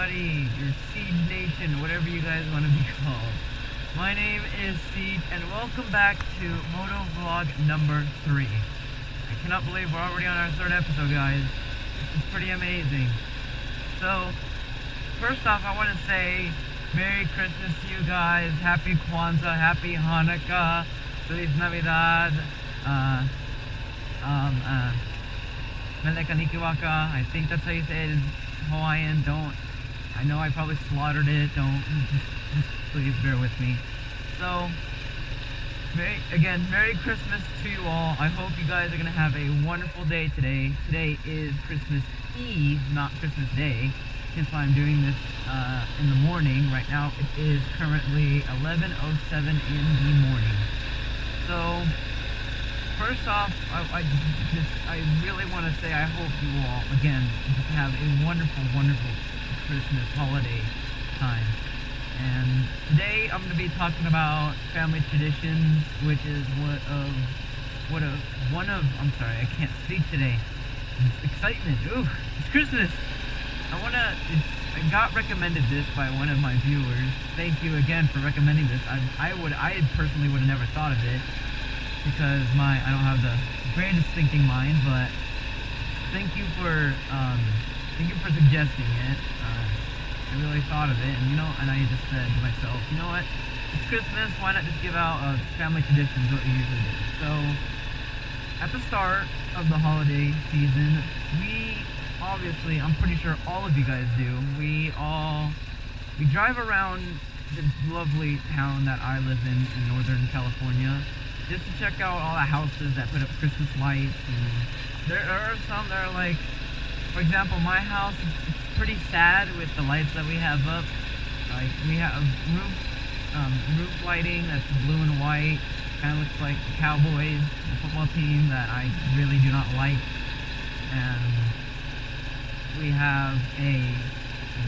everybody, your Siege Nation, whatever you guys want to be called. My name is Siege, and welcome back to MotoVlog number 3. I cannot believe we're already on our 3rd episode, guys. This is pretty amazing. So, first off, I want to say Merry Christmas to you guys, Happy Kwanzaa, Happy Hanukkah, Feliz Navidad, Melekanikiwaka, I think that's how you say it in Hawaiian. I know I probably slaughtered it, just please bear with me. So, Merry Christmas to you all. I hope you guys are going to have a wonderful day today. Today is Christmas Eve, not Christmas Day, hence why I'm doing this in the morning. Right now it is currently 11:07 in the morning. So, first off, I really want to say I hope you all, again, just have a wonderful, wonderful Christmas holiday time. And today I'm going to be talking about family traditions, which is I'm sorry, I can't speak today. Excitement, ooh, it's Christmas. I got recommended this by one of my viewers. Thank you again for recommending this. I personally would have never thought of it, because I don't have the greatest thinking mind, but thank you for suggesting it. I really thought of it, and I just said to myself, you know what, it's Christmas, why not just give out family traditions, what we usually do. So, at the start of the holiday season, obviously, I'm pretty sure all of you guys do, we drive around the lovely town that I live in Northern California, just to check out all the houses that put up Christmas lights. And there are some that are like, for example, my house is pretty sad with the lights that we have up. Like, we have roof lighting that's blue and white, kind of looks like the Cowboys, the football team that I really do not like. And we have a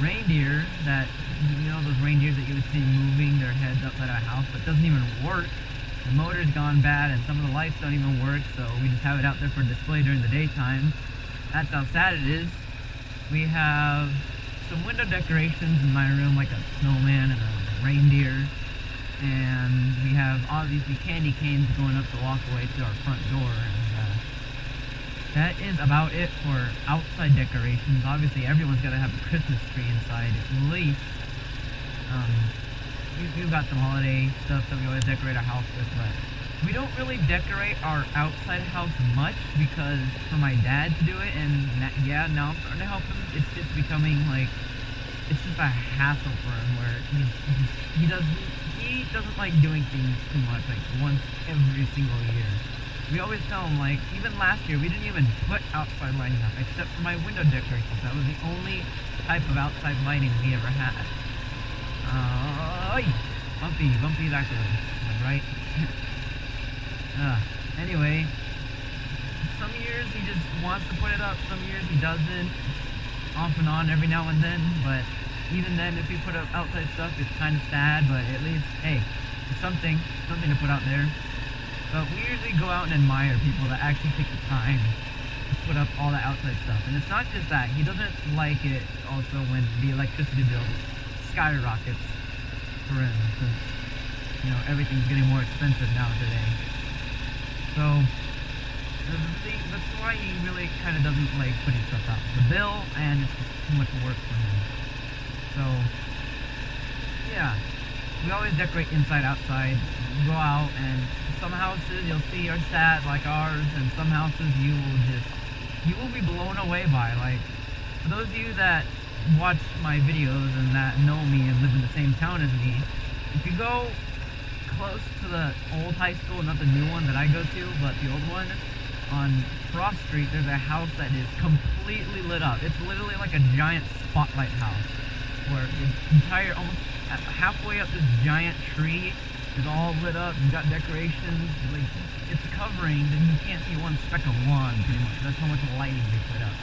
reindeer that, those reindeers that you would see moving their heads outside of a house, but doesn't even work. The motor's gone bad and some of the lights don't even work, so we just have it out there for display during the daytime. That's how sad it is. We have some window decorations in my room, like a snowman and a reindeer. And we have obviously candy canes going up the walkway to our front door. And that is about it for outside decorations. Obviously everyone's got to have a Christmas tree inside at least. We've got some holiday stuff that we always decorate our house with, but we don't really decorate our outside house much, because for my dad to do it, and yeah, now I'm starting to help him, it's just becoming like, it's just a hassle for him, where he doesn't like doing things too much, like once every single year. We always tell him, like, even last year, we didn't even put outside lighting up, except for my window decorations. That was the only type of outside lighting we ever had. Bumpy backwards, right? Anyway, some years he just wants to put it up, some years he doesn't, off and on every now and then, but even then, if we put up outside stuff, it's kind of sad, but at least, hey, it's something to put out there. But we usually go out and admire people that actually take the time to put up all the outside stuff. And it's not just that, he doesn't like it also when the electricity bill skyrockets, for instance. Everything's getting more expensive now today. So, that's why he really kind of doesn't like putting stuff out. The bill, and it's just too much work for him. So, yeah. We always decorate inside, outside. You go out, and some houses you'll see are sad like ours, and some houses you will be blown away by. Like, for those of you that watch my videos and that know me and live in the same town as me, if you go close to the old high school, not the new one that I go to, but the old one, on Cross Street, there's a house that is completely lit up. It's literally like a giant spotlight house, where the entire, almost halfway up this giant tree is all lit up. You've got decorations, like, it's covering, and you can't see one speck of lawn, pretty much. That's how much lighting they put up.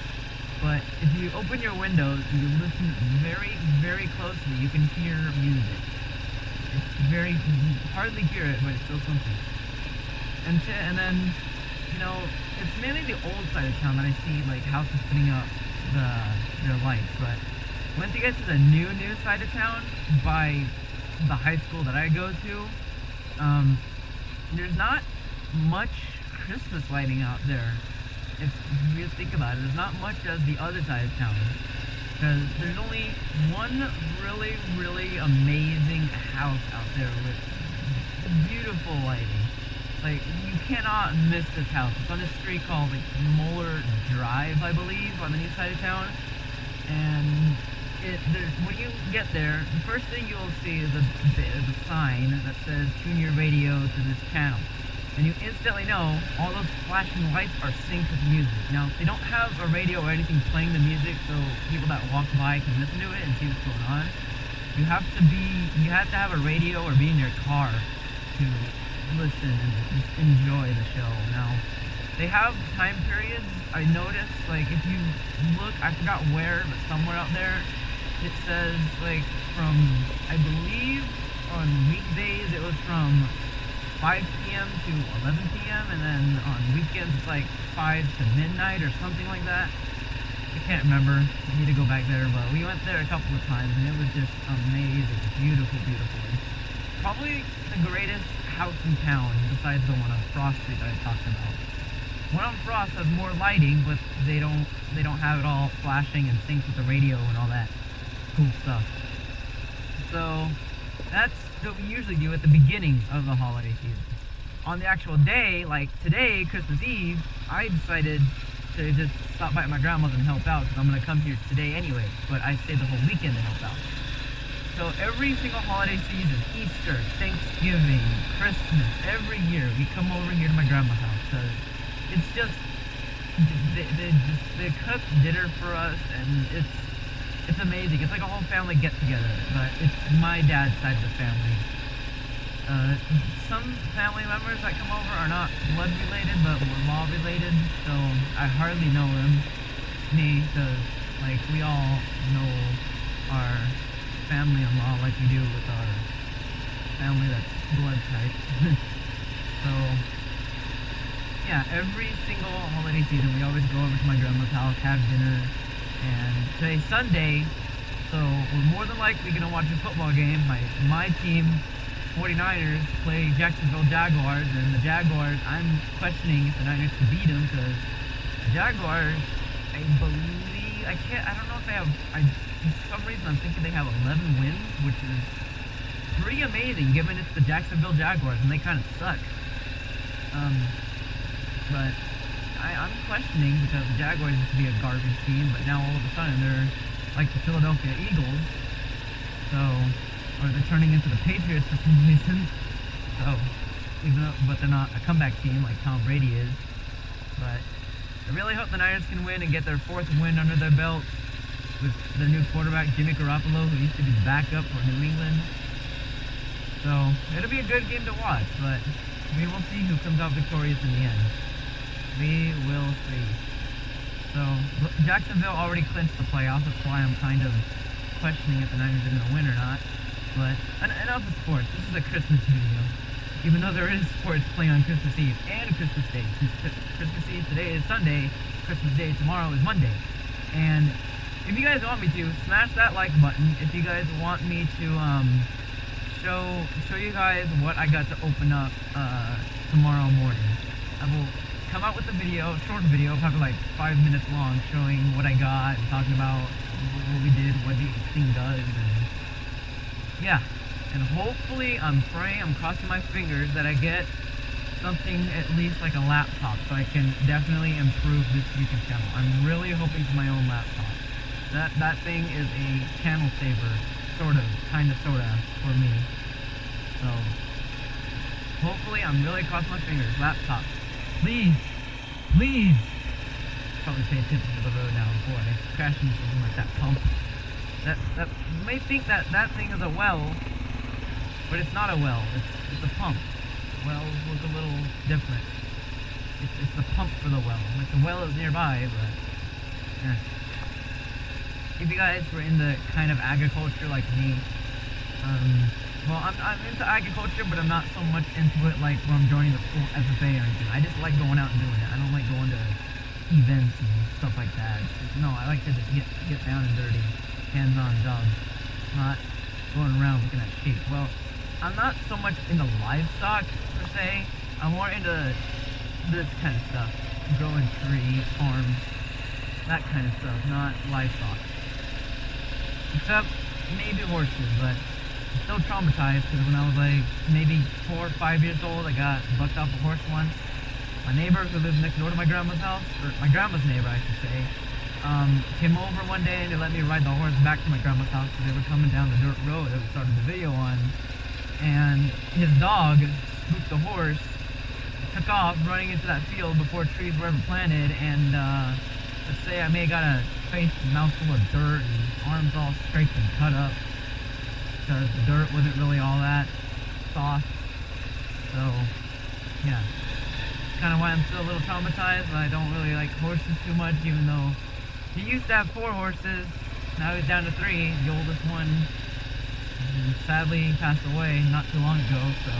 But if you open your windows and you listen very, very closely, you can hear music. It's you hardly hear it, but it's still something. And then, it's mainly the old side of town that I see, like, houses putting up their lights, but Once you get to the new side of town by the high school that I go to, there's not much Christmas lighting out there. If you think about it, there's not much as the other side of town. Because there's only one really, really amazing house out there with beautiful lighting. Like, you cannot miss this house. It's on a street called, like, Moeller Drive, I believe, on the new side of town. And when you get there, the first thing you'll see is a sign that says, tune your radio to this channel. And you instantly know all those flashing lights are synced with music. Now, they don't have a radio or anything playing the music, so people that walk by can listen to it and see what's going on. You have to have a radio or be in your car to listen and just enjoy the show. Now, they have time periods. I noticed, like, if you look, I forgot where, but somewhere out there, it says, like, from, I believe, on weekdays, it was from 5 p.m. to 11 p.m. and then on weekends it's like 5 to midnight or something like that. I can't remember. I need to go back there, but we went there a couple of times and it was just amazing. Beautiful, beautiful. It's probably the greatest house in town besides the one on Frost Street that I talked about. One on Frost has more lighting, but they don't have it all flashing and synced with the radio and all that cool stuff. So that's what we usually do at the beginning of the holiday season. On the actual day, like today, Christmas Eve, I decided to just stop by at my grandma's and help out because I'm going to come here today anyway, but I stayed the whole weekend to help out. So every single holiday season, Easter, Thanksgiving, Christmas, every year we come over here to my grandma's house because it's just, they cook dinner for us and it's amazing. It's like a whole family get together, but it's my dad's side of the family. Some family members that come over are not blood related, but we're law related, so I hardly know me, because like we all know our family-in-law like we do with our family that's blood type. So yeah, every single holiday season we always go over to my grandma's house, have dinner. And today's Sunday, so we're more than likely going to watch a football game. My team, 49ers, play Jacksonville Jaguars, and the Jaguars, I'm questioning if the Niners can beat them, because the Jaguars, I believe, I don't know if they have, for some reason I'm thinking they have 11 wins, which is pretty amazing, given it's the Jacksonville Jaguars, and they kind of suck. But I'm questioning because the Jaguars used to be a garbage team, but now all of a sudden they're like the Philadelphia Eagles. So, or they're turning into the Patriots for some reason. So, but they're not a comeback team like Tom Brady is. But I really hope the Niners can win and get their 4th win under their belt with their new quarterback Jimmy Garoppolo, who used to be the backup for New England. So it'll be a good game to watch, but we will see who comes out victorious in the end. We will see. So, Jacksonville already clinched the playoffs, that's why I'm kind of questioning if the Niners are going to win or not. But, enough of sports. This is a Christmas video. Even though there is sports playing on Christmas Eve and Christmas Day. Since Christmas Eve today is Sunday, Christmas Day tomorrow is Monday. And if you guys want me to, smash that like button. If you guys want me to show you guys what I got to open up tomorrow morning. I will come out with a video, short video, probably like 5 minutes long, showing what I got and talking about what we did, what each thing does, and yeah. And hopefully, I'm praying, I'm crossing my fingers that I get something at least like a laptop, so I can definitely improve this YouTube channel. I'm really hoping for my own laptop. That thing is a channel saver, kinda, sorta, for me. So hopefully, I'm really crossing my fingers. Laptop. Please, please. Probably pay attention to the road now before I crash into something like that pump. You may think that thing is a well, but it's not a well. It's a pump. Wells look a little different. It's the pump for the well. Like the well is nearby, but yeah. If you guys were into kind of agriculture like me, well, I'm into agriculture, but I'm not so much into it like where I'm joining the school FFA or anything. I just like going out and doing it. I don't like going to events and stuff like that. No, I like to just get down and dirty. hands-on job, not going around looking at sheep. Well, I'm not so much into livestock per se. I'm more into this kind of stuff, growing trees, farms, that kind of stuff, not livestock. Except maybe horses, but I'm still traumatized because when I was like maybe 4 or 5 years old, I got bucked off a horse once. My neighbor who lives next door to my grandma's house, or my grandma's neighbor I should say, came over one day and they let me ride the horse back to my grandma's house because they were coming down the dirt road that we started the video on, and his dog spooked the horse, took off running into that field before trees were ever planted, and let's say I may have got a face and mouth full of dirt and arms all scraped and cut up because the dirt wasn't really all that soft. So yeah, kind of why I'm still a little traumatized. I don't really like horses too much, even though he used to have 4 horses. Now he's down to 3. The oldest one sadly passed away not too long ago, so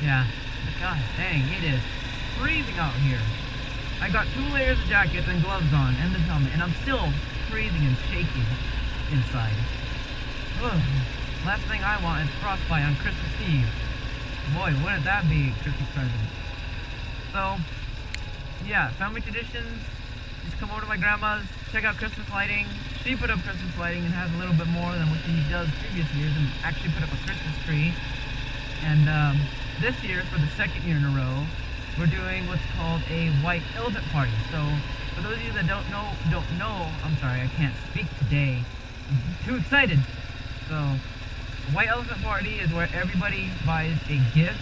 yeah. But god dang, it is freezing out here. I got 2 layers of jackets and gloves on and this helmet, and I'm still freezing and shaking inside. Ugh. Last thing I want is frostbite on Christmas Eve. Boy, wouldn't that be a Christmas present? So, yeah, family traditions. Just come over to my grandma's, check out Christmas lighting. She put up Christmas lighting and has a little bit more than what she does previous years, and actually put up a Christmas tree. And this year, for the 2nd year in a row, we're doing what's called a white elephant party. So, for those of you that don't know, I'm sorry, I can't speak today. I'm too excited. So, a white elephant party is where everybody buys a gift,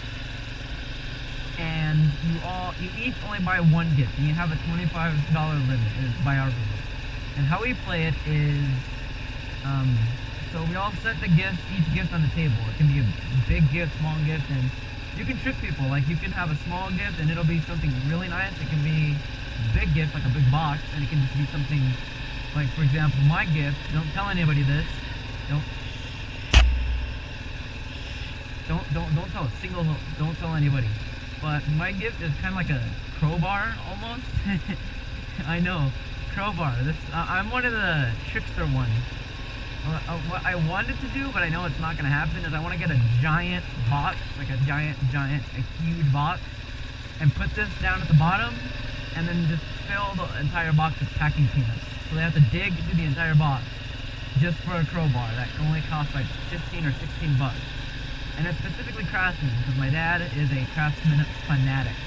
and you each only buy 1 gift, and you have a $25 limit is by our rules. And how we play it is, so we all set the gifts, each gift on the table. It can be a big gift, small gift, and you can trick people. Like, you can have a small gift and it'll be something really nice. It can be a big gift, like a big box, and it can just be something like, for example, my gift. Don't tell anybody this. Don't tell a single. Don't tell anybody. But my gift is kind of like a crowbar, almost. I know, crowbar. I'm one of the trickster ones. What I wanted to do, but I know it's not going to happen, is I want to get a giant box, like a huge box, and put this down at the bottom, and then just fill the entire box with packing peanuts. So they have to dig through the entire box just for a crowbar that only costs like 15 or 16 bucks. And it's specifically Craftsman, because my dad is a Craftsman fanatic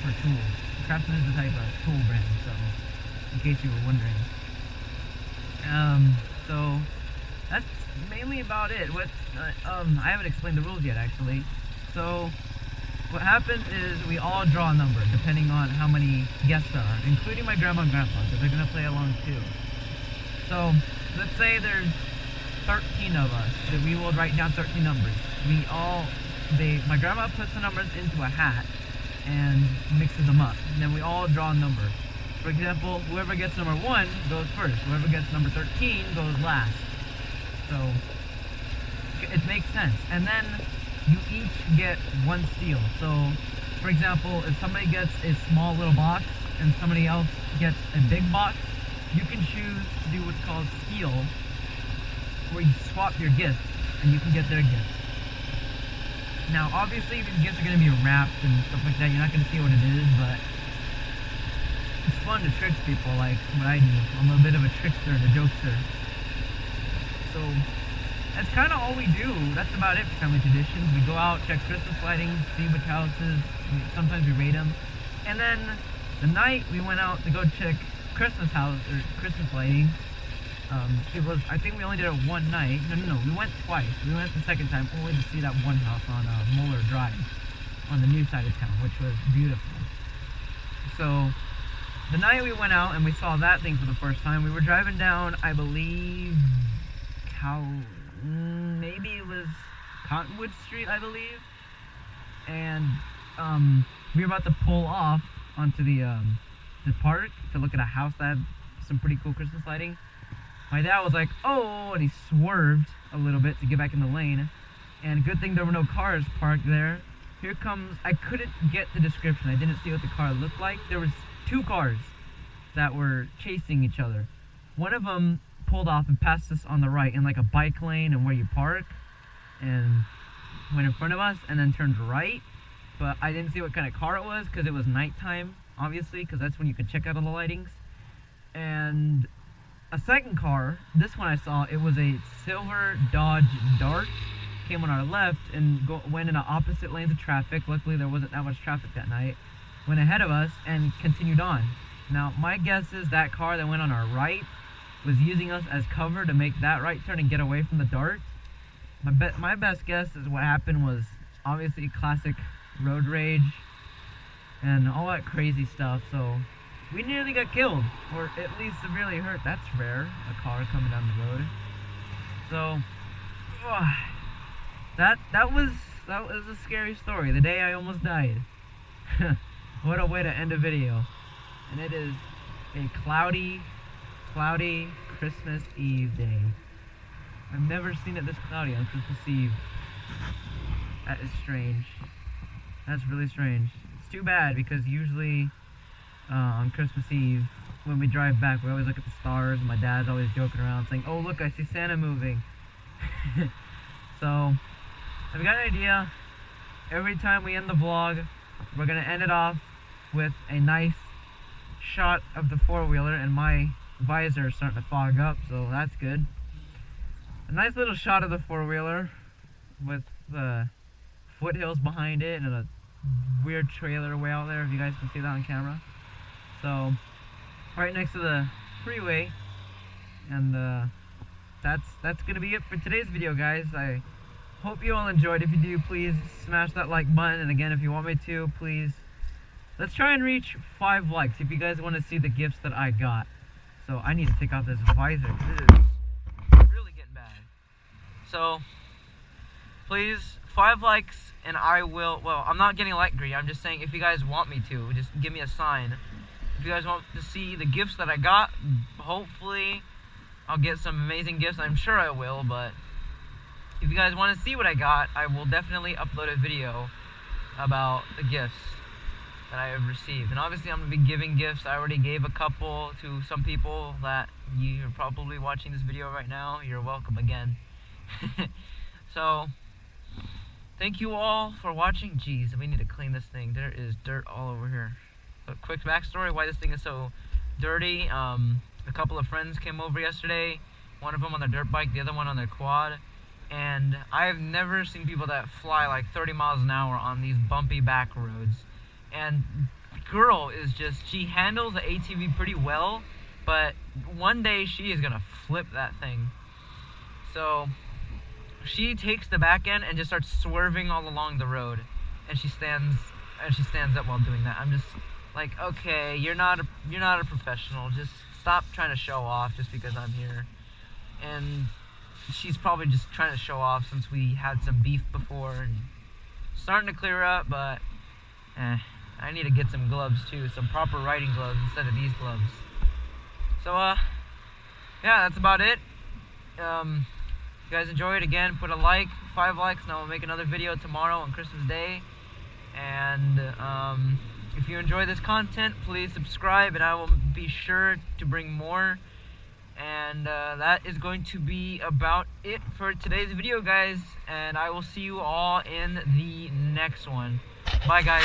for tools. Craftsman is the type of tool brand, so in case you were wondering. So that's mainly about it. I haven't explained the rules yet, actually. So what happens is we all draw a number depending on how many guests there are, including my grandma and grandpa, because they're gonna play along too. So let's say there's 13 of us, so we will write down 13 numbers. My grandma puts the numbers into a hat and mixes them up. And then we all draw a number. For example, whoever gets number 1 goes first. Whoever gets number 13 goes last. So it makes sense. And then you each get 1 steal. So, for example, if somebody gets a small little box and somebody else gets a big box, you can choose to do what's called steal, where you swap your gifts and you can get their gift. Now, obviously, these gifts are going to be wrapped and stuff like that. You're not going to see what it is, but it's fun to trick people like what I do. I'm a bit of a trickster and a jokester. So that's kind of all we do. That's about it for family traditions. We go out, check Christmas lighting, see which houses. Sometimes we rate them. And then the night we went out to go check Christmas lighting. I think we only did it 1 night. No, we went twice. We went the 2nd time only to see that one house on Moeller Drive on the new side of town, which was beautiful. So the night we went out and we saw that thing for the first time, we were driving down, I believe, maybe it was Cottonwood Street, I believe, and we were about to pull off onto the park to look at a house that had some pretty cool Christmas lighting. My dad was like, oh, and he swerved a little bit to get back in the lane, and good thing there were no cars parked there. Here comes, I couldn't get the description, I didn't see what the car looked like. There was 2 cars that were chasing each other. one of them pulled off and passed us on the right in like a bike lane and where you park, and went in front of us and then turned right. But I didn't see what kind of car it was because it was nighttime, obviously, because that's when you could check out all the lightings. And a second car, this one I saw, it was a silver Dodge Dart, came on our left and went in the opposite lanes of traffic. Luckily there wasn't that much traffic that night. Went ahead of us and continued on. Now my guess is that car that went on our right was using us as cover to make that right turn and get away from the Dart. My best guess is what happened was obviously classic road rage and all that crazy stuff. So we nearly got killed, or at least severely hurt. That's rare, a car coming down the road. So that was a scary story. The day I almost died. What a way to end a video. And it is a cloudy Christmas Eve day. I've never seen it this cloudy on Christmas Eve. That is strange. That's really strange. It's too bad because usually on Christmas Eve when we drive back we always look at the stars, and my dad's always joking around saying, "Oh look, I see Santa moving." So if you got an idea, every time we end the vlog we're gonna end it off with a nice shot of the four-wheeler, and my visor is starting to fog up, so that's good. A nice little shot of the four-wheeler with the foothills behind it and a weird trailer way out there, if you guys can see that on camera. So right next to the freeway, and that's gonna be it for today's video, guys. I hope you all enjoyed. If you do, please smash that like button, and again, if you want me to, please let's try and reach 5 likes if you guys want to see the gifts that I got. So I need to take off this visor because it is really getting bad. So please, 5 likes and I will, well, I'm not getting like greedy, I'm just saying if you guys want me to, just give me a sign. If you guys want to see the gifts that I got, hopefully I'll get some amazing gifts. I'm sure I will, but if you guys want to see what I got, I will definitely upload a video about the gifts that I have received. And obviously I'm going to be giving gifts. I already gave a couple to some people that you're probably watching this video right now. You're welcome again. So thank you all for watching. Jeez, we need to clean this thing. There is dirt all over here. But quick backstory why this thing is so dirty. A couple of friends came over yesterday. One of them on their dirt bike, the other one on their quad. And I've never seen people that fly like 30 miles an hour on these bumpy back roads. And girl is just, she handles the ATV pretty well, but one day she is gonna flip that thing. So she takes the back end and just starts swerving all along the road, and she stands up while doing that. I'm just like, okay, you're not a professional. Just stop trying to show off just because I'm here. And she's probably just trying to show off since we had some beef before, and starting to clear up, but I need to get some gloves too, some proper riding gloves instead of these gloves. So yeah, that's about it. If you guys enjoyed, again, put a like, 5 likes, and I will make another video tomorrow on Christmas Day. And if you enjoy this content, please subscribe, and I will be sure to bring more. And that is going to be about it for today's video, guys, and I will see you all in the next one. Bye, guys.